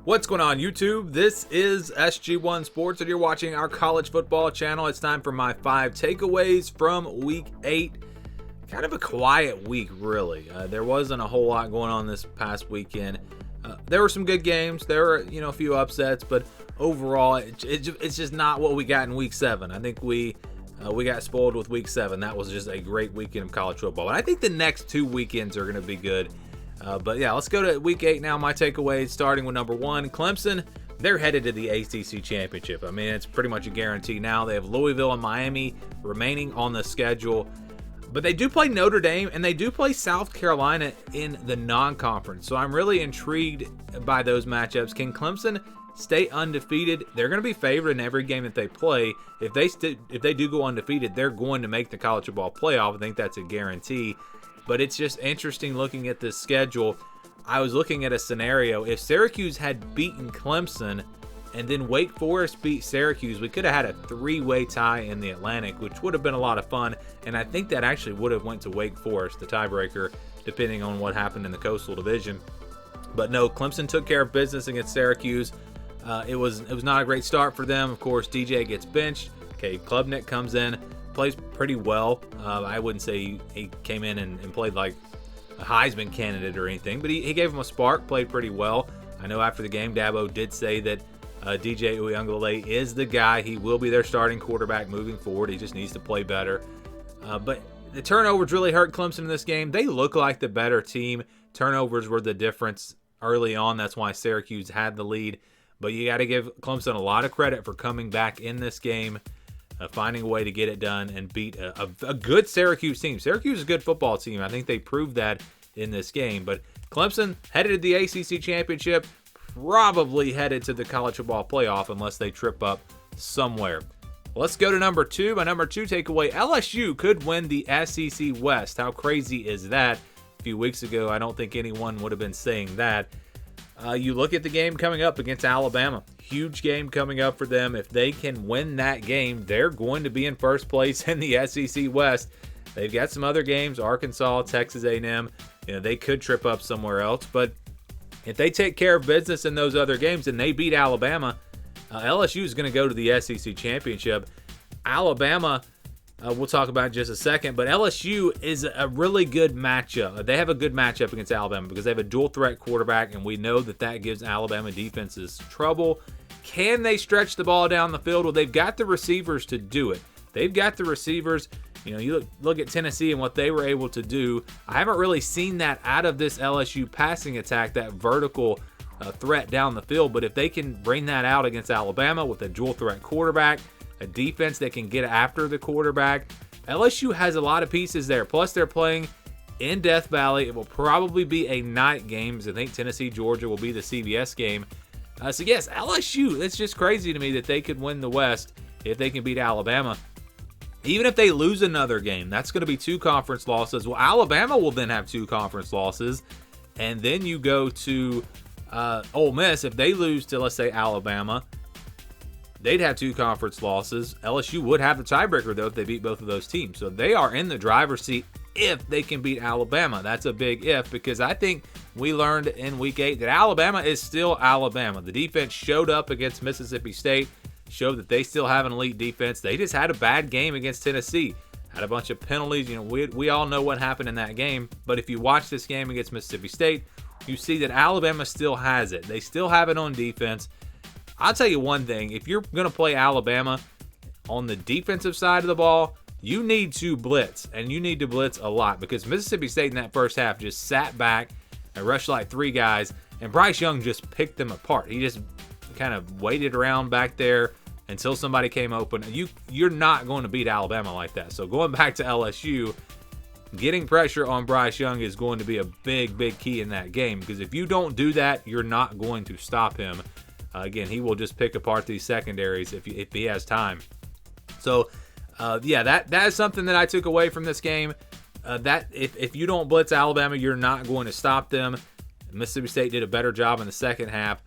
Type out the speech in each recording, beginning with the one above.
What's going on, YouTube? This is SG1 Sports, and you're watching our college football channel. It's time for my 5 takeaways from Week 8. Kind of a quiet week, really. There wasn't a whole lot going on this past weekend. There were some good games. There were, a few upsets, but overall, it's just not what we got in Week 7. I think we got spoiled with Week 7. That was just a great weekend of college football. And I think the next 2 weekends are going to be good. But yeah, let's go to Week 8 now. My takeaways, starting with number 1, Clemson. They're headed to the ACC Championship. I mean, it's pretty much a guarantee now. They have Louisville and Miami remaining on the schedule. But they do play Notre Dame, and they do play South Carolina in the non-conference. So I'm really intrigued by those matchups. Can Clemson stay undefeated? They're going to be favored in every game that they play. If they do go undefeated, they're going to make the college football playoff. I think that's a guarantee. But it's just interesting looking at this schedule. I was looking at a scenario. If Syracuse had beaten Clemson and then Wake Forest beat Syracuse, we could have had a 3-way tie in the Atlantic, which would have been a lot of fun. And I think that actually would have went to Wake Forest, the tiebreaker, depending on what happened in the Coastal Division. But no, Clemson took care of business against Syracuse. It was not a great start for them. Of course, DJ gets benched. Okay, Klubnik comes in. Plays pretty well. I wouldn't say he came in and played like a Heisman candidate or anything, but he gave him a spark, played pretty well. I know after the game, Dabo did say that DJ Uiagalelei is the guy. He will be their starting quarterback moving forward. He just needs to play better. But the turnovers really hurt Clemson in this game. They look like the better team. Turnovers were the difference early on. That's why Syracuse had the lead. But you got to give Clemson a lot of credit for coming back in this game. Finding a way to get it done and beat a good Syracuse team. Syracuse is a good football team. I think they proved that in this game. But Clemson headed to the ACC Championship, probably headed to the college football playoff unless they trip up somewhere. Let's go to number 2. My number 2 takeaway, LSU could win the SEC West. How crazy is that? A few weeks ago, I don't think anyone would have been saying that. You look at the game coming up against Alabama. Huge game coming up for them. If they can win that game, they're going to be in first place in the SEC West. They've got some other games, Arkansas, Texas A&M. They could trip up somewhere else. But if they take care of business in those other games and they beat Alabama, LSU is going to go to the SEC Championship. Alabama, we'll talk about in just a second, but LSU is a really good matchup. They have a good matchup against Alabama because they have a dual threat quarterback, and we know that gives Alabama defenses trouble. Can they stretch the ball down the field? Well, they've got the receivers to do it. They've got the receivers. You look at Tennessee and what they were able to do. I haven't really seen that out of this LSU passing attack, that vertical threat down the field. But if they can bring that out against Alabama with a dual threat quarterback, a defense that can get after the quarterback, LSU has a lot of pieces there. Plus, they're playing in Death Valley. It will probably be a night game, because I think Tennessee, Georgia will be the CBS game. So yes, LSU, it's just crazy to me that they could win the West if they can beat Alabama. Even if they lose another game, that's going to be 2 conference losses. Well, Alabama will then have 2 conference losses. And then you go to Ole Miss. If they lose to, let's say, Alabama, they'd have 2 conference losses. LSU would have the tiebreaker, though, if they beat both of those teams. So they are in the driver's seat if they can beat Alabama. That's a big if, because I think we learned in Week 8 that Alabama is still Alabama. The defense showed up against Mississippi State, showed that they still have an elite defense. They just had a bad game against Tennessee. Had a bunch of penalties. We all know what happened in that game. But if you watch this game against Mississippi State, you see that Alabama still has it. They still have it on defense. I'll tell you one thing. If you're going to play Alabama on the defensive side of the ball, you need to blitz, and you need to blitz a lot, because Mississippi State in that first half just sat back and rushed like 3 guys, and Bryce Young just picked them apart. He just kind of waited around back there until somebody came open. You're not going to beat Alabama like that. So going back to LSU, getting pressure on Bryce Young is going to be a big, big key in that game, because if you don't do that, you're not going to stop him. Again, he will just pick apart these secondaries if he has time. So, that is something that I took away from this game. That if you don't blitz Alabama, you're not going to stop them. Mississippi State did a better job in the second half.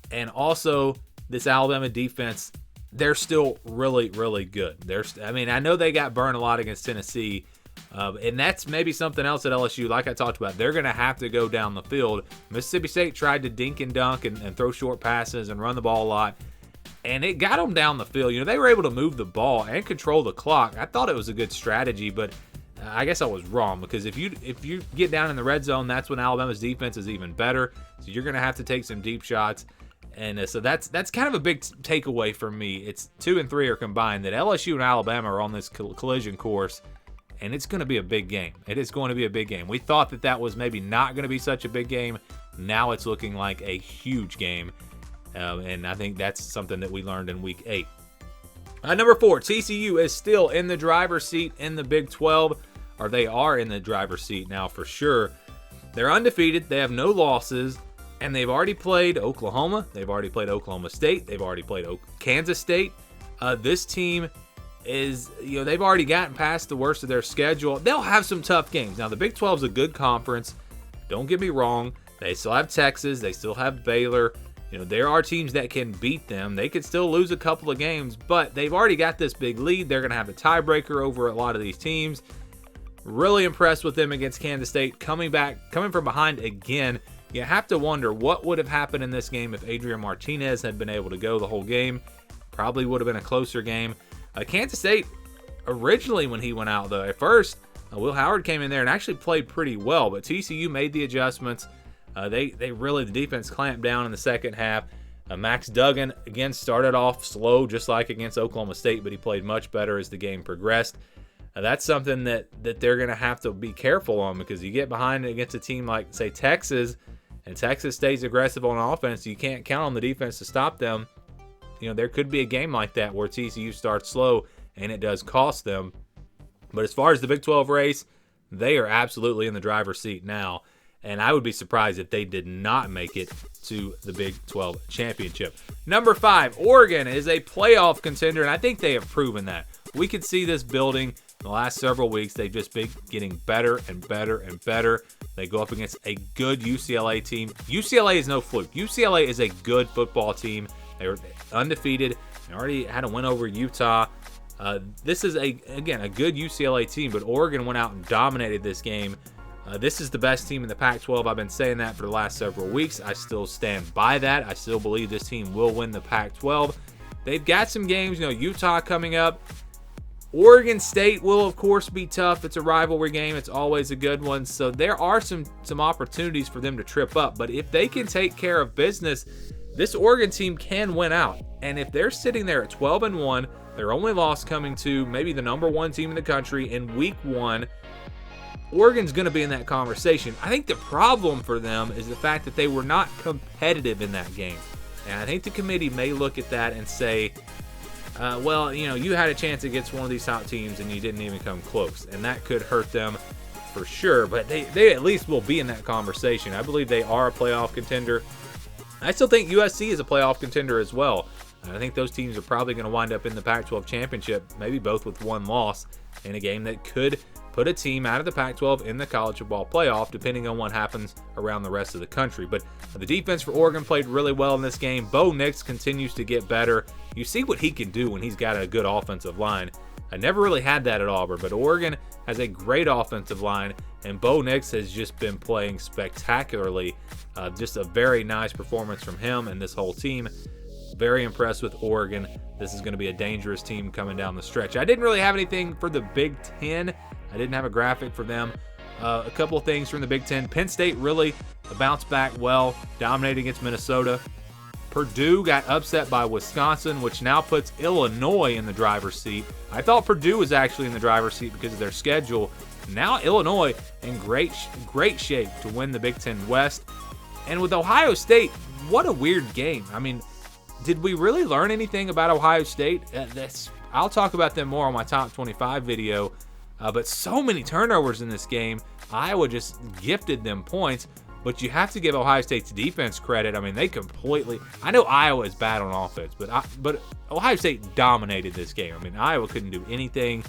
And also, this Alabama defense, they're still really, really good. I know they got burned a lot against Tennessee, And that's maybe something else at LSU, like I talked about. They're going to have to go down the field. Mississippi State tried to dink and dunk and throw short passes and run the ball a lot, and it got them down the field. They were able to move the ball and control the clock. I thought it was a good strategy, but I guess I was wrong, because if you get down in the red zone, that's when Alabama's defense is even better. So you're going to have to take some deep shots. And so that's kind of a big takeaway for me. It's 2 and 3 are combined, that LSU and Alabama are on this collision course, and it's going to be a big game. It is going to be a big game. We thought that was maybe not going to be such a big game. Now it's looking like a huge game, and I think that's something that we learned in Week 8. Number 4, TCU is still in the driver's seat in the Big 12, or they are in the driver's seat now for sure. They're undefeated. They have no losses. And they've already played Oklahoma. They've already played Oklahoma State. They've already played Kansas State. This team is, they've already gotten past the worst of their schedule. They'll have some tough games. Now, the Big 12 is a good conference. Don't get me wrong. They still have Texas. They still have Baylor. There are teams that can beat them. They could still lose a couple of games, but they've already got this big lead. They're going to have a tiebreaker over a lot of these teams. Really impressed with them against Kansas State. Coming from behind again. You have to wonder what would have happened in this game if Adrian Martinez had been able to go the whole game. Probably would have been a closer game. Kansas State, originally when he went out, though, at first, Will Howard came in there and actually played pretty well, but TCU made the adjustments. The defense clamped down in the second half. Max Duggan, again, started off slow, just like against Oklahoma State, but he played much better as the game progressed. That's something that they're going to have to be careful on, because you get behind against a team like, say, Texas, and Texas stays aggressive on offense. You can't count on the defense to stop them. There could be a game like that where TCU starts slow and it does cost them. But as far as the Big 12 race, they are absolutely in the driver's seat now. And I would be surprised if they did not make it to the Big 12 championship. Number 5, Oregon is a playoff contender, and I think they have proven that. We could see this building in the last several weeks. They've just been getting better and better and better. They go up against a good UCLA team. UCLA is no fluke. UCLA is a good football team. They were undefeated. They already had a win over Utah. This is, a good UCLA team, but Oregon went out and dominated this game. This is the best team in the Pac-12. I've been saying that for the last several weeks. I still stand by that. I still believe this team will win the Pac-12. They've got some games, Utah coming up. Oregon State will, of course, be tough. It's a rivalry game. It's always a good one. So there are some opportunities for them to trip up. But if they can take care of business, this Oregon team can win out. And if they're sitting there at 12-1, their only loss coming to maybe the number 1 team in the country in Week 1, Oregon's going to be in that conversation. I think the problem for them is the fact that they were not competitive in that game. And I think the committee may look at that and say, you had a chance against one of these top teams and you didn't even come close. And that could hurt them for sure. But they at least will be in that conversation. I believe they are a playoff contender. I still think USC is a playoff contender as well. I think those teams are probably going to wind up in the Pac-12 championship, maybe both with one loss, in a game that could put a team out of the Pac-12 in the college football playoff, depending on what happens around the rest of the country. But the defense for Oregon played really well in this game. Bo Nix continues to get better. You see what he can do when he's got a good offensive line. I never really had that at Auburn, but Oregon has a great offensive line, and Bo Nix has just been playing spectacularly. Just a very nice performance from him and this whole team. Very impressed with Oregon. This is going to be a dangerous team coming down the stretch. I didn't really have anything for the Big Ten. I didn't have a graphic for them. A couple of things from the Big Ten. Penn State really bounced back well, dominating against Minnesota. Purdue got upset by Wisconsin, which now puts Illinois in the driver's seat. I thought Purdue was actually in the driver's seat because of their schedule. Now Illinois in great shape to win the Big Ten West. And with Ohio State, what a weird game. I mean, did we really learn anything about Ohio State? I'll talk about them more on my top 25 video. But so many turnovers in this game. Iowa just gifted them points. But you have to give Ohio State's defense credit. I mean, they completely... I know Iowa is bad on offense, but Ohio State dominated this game. I mean, Iowa couldn't do anything.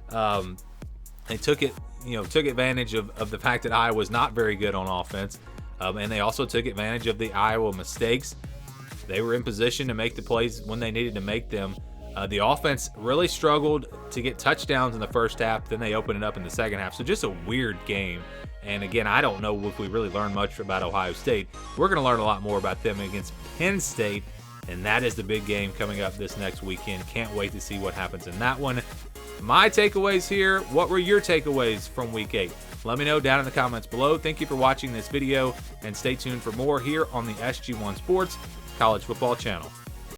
They took advantage of the fact that Iowa was not very good on offense. And they also took advantage of the Iowa mistakes. They were in position to make the plays when they needed to make them. The offense really struggled to get touchdowns in the first half. Then they opened it up in the second half. So just a weird game. And again, I don't know if we really learned much about Ohio State. We're going to learn a lot more about them against Penn State. And that is the big game coming up this next weekend. Can't wait to see what happens in that one. My takeaways here. What were your takeaways from Week 8? Let me know down in the comments below. Thank you for watching this video, and stay tuned for more here on the SG1 Sports College Football Channel.